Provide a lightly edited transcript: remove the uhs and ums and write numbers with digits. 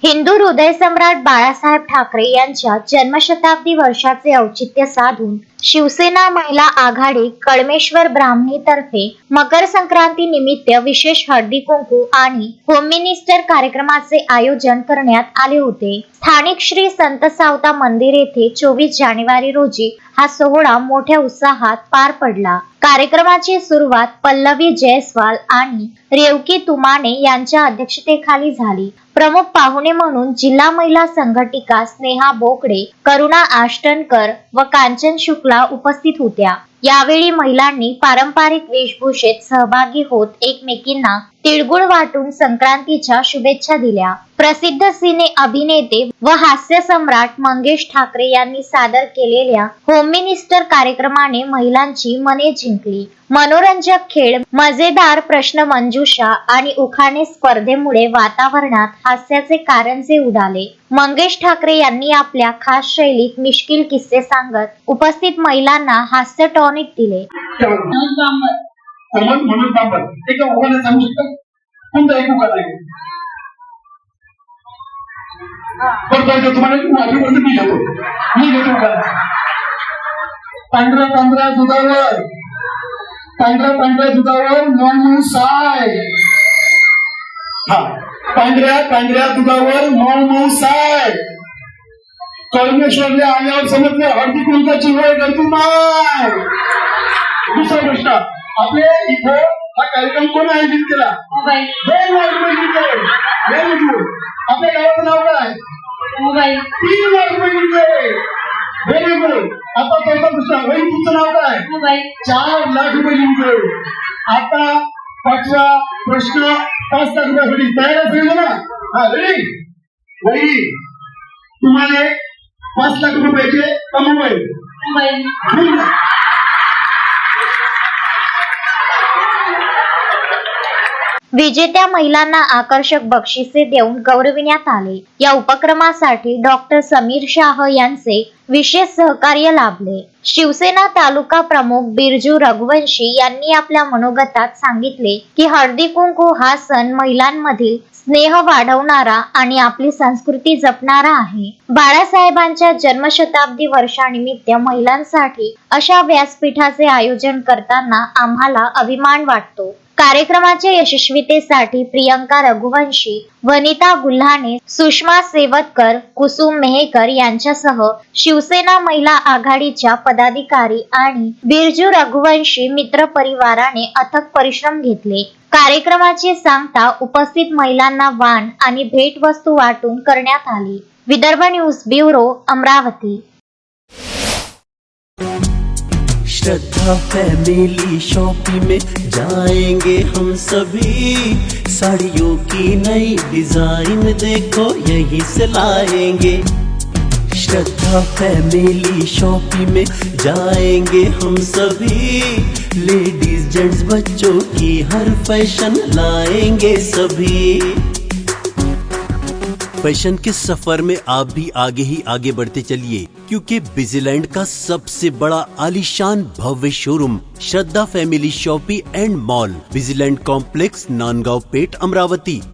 हिंदू हृदयसम्राट बाळासाहेब ठाकरे यांच्या जन्मशताब्दी वर्षाचे औचित्य साधून शिवसेना महिला आघाडी कळमेश्वर ब्राह्मणी तर्फे मकर संक्रांती निमित्त विशेष हळदी कुंकू आणि होम मिनिस्टर कार्यक्रमाचे आयोजन करण्यात आले होते। स्थानिक श्री संत सावता मंदिर येथे 24 जानेवारी रोजी हा सोहळा मोठ्या उत्साहात पार पडला। कार्यक्रमाची सुरुवात पल्लवी जयस्वाल आणि रेवकी तुमाने यांच्या अध्यक्षतेखाली झाली। प्रमुख पाहुणे म्हणून जिल्हा महिला संघटिका स्नेहा बोकडे, करुणा आष्टनकर व कांचन शुक्ला उपस्थित होत्या। यावेळी महिलांनी पारंपरिक वेशभूषेत सहभागी होत एकमेकींना तिळगुळ वाटून संक्रांतीच्या शुभेच्छा दिल्या। प्रसिद्ध सिने अभिनेते व हास्य सम्राट मंगेश ठाकरे यांनी सादर केलेल्या होम मिनिस्टर कार्यक्रमाने महिलांची मने जिंकली। मनोरंजक खेळ, मजेदार प्रश्न मंजुषा आणि उखाणे स्पर्धेमुळे वातावरणात हास्याचे कारंजे उडाले। मंगेश ठाकरे यांनी आपल्या खास शैलीत मिश्किल किस्से सांगत उपस्थित महिलांना हास्य टॉनिक दिले। पांढऱ्या दुधावर मऊ साय, पांढऱ्या दुधावर मऊ साय। कळमेश्वरला आल्यावर समजले हळदी कुंकाची वेळ गर्दी माय। दुसरा प्रश्न, आपले इथं हा कार्यक्रम कोण आयोजित केला? आपल्या गावाचं नाव काय? 3 लाख रुपये जिंकले। Very good. आता चौथा प्रश्न, वही तुमचं नाव काय? 4 लाख रुपये जिंकले। आता 5वा प्रश्न 5 लाख रुपयासाठी तयार असेल ना? हा, रेडी? वही तुम्हाला 5 लाख रुपयाचे कमवायचे। विजेत्या महिलांना आकर्षक बक्षिसे देऊन गौरविण्यात आले। या उपक्रमासाठी डॉक्टर समीर शाह यांचे विशेष सहकार्य लाभले। शिवसेना तालुका प्रमुख बिरजू रघुवंशी यांनी आपल्या मनोगतात सांगितले की हळदी कुंकू हा सण महिलांमधील स्नेह वाढवणारा आणि आपली संस्कृती जपणारा आहे। बाळासाहेबांच्या जन्मशताब्दी वर्षानिमित्त महिलांसाठी अशा व्यासपीठाचे आयोजन करताना आम्हाला अभिमान वाटतो। कार्यक्रमाच्या यशस्वीतेसाठी प्रियंका रघुवंशी, वनिता गुल्हाने, सुषमा सेवतकर, कुसुम मेहकर यांच्यासह शिवसेना महिला आघाडीच्या पदाधिकारी आणि बिरजू रघुवंशी मित्र परिवाराने अथक परिश्रम घेतले। कार्यक्रमाची सांगता उपस्थित महिलांना वाण आणि भेटवस्तू वाटून करण्यात आली। Vidarbha news bureau, Amravati. Shraddha family shopping में जाएंगे हम सभी। साड़ियों की नई डिजाइन देखो यहीं से लाएंगे। श्रद्धा फैमिली शॉपिंग में जाएंगे हम सभी। लेडीज जेंट्स बच्चों की हर फैशन लाएंगे सभी। फैशन के सफर में आप भी आगे ही आगे बढ़ते चलिए, क्योंकि बिजीलैंड का सबसे बड़ा आलीशान भव्य showroom Shraddha family shopping and mall, Busyland complex, Nandgaon Peth, Amravati.